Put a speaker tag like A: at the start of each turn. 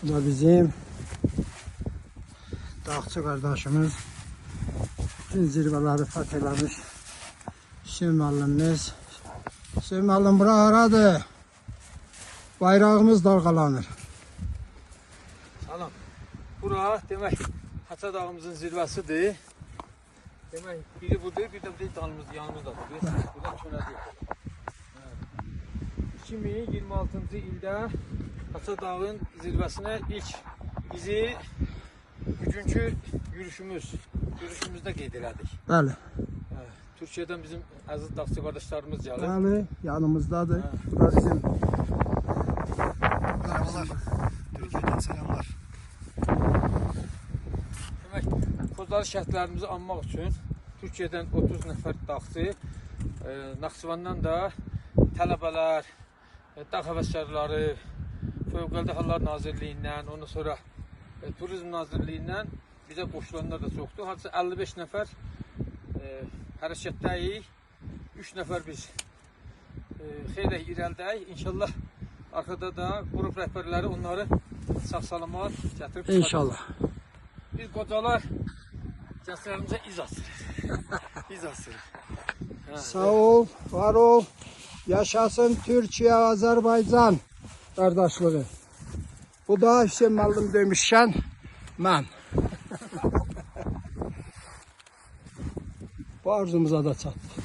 A: Bu da bizim dağçı kardeşimiz. Bütün zirveleri fethelemiş. Hüseyin müəllimimiz. Hüseyin müəllim bura haradır? Bayrağımız dalgalanır.
B: Salam. Bura demək Haça dağımızın zirvəsidir. Demək biri budur, bir də dalımız yanımızdadır. Burada çönədir. 2026-cı ildə Haça dağın zirvəsinə ilk bizi bugünkü yürüyüşümüzdə qeyd elədik.
A: Bəli.
B: Türkiyədən bizim əziz dağçı qardaşlarımız gəlir.
A: Bəli, yanımızdadır. Bu da bizim.
C: Merhabalar. Türkiye'den selamlar.
B: Demək, Kozları şəhidlərimizi anmaq üçün Türkiyədən 30 nəfər dağçı, Naxçıvandan da tələbələr, dağ həvəskarları, Fövqəladə Hallar Nazirliyindən, ondan sonra Turizm Nazirliyindən bizə qoşulanlar da çoxdur. Hadisə 55 nəfər hərəkətdəyik, 3 nəfər biz xeyli irəlidəyik. İnşallah arkada da qrup rəhbərləri onları sağ-salamat gətirib çıxacaq.
A: İnşallah.
B: Biz qocalar gənclərimizə iz asırıq. İz asırıq.
A: Sağ ol, var ol. Yaşasın Türkiye, Azerbaycan kardeşliği. Bu da Hüseyin müəllim demişken ben. Bu arzumuza da çattık.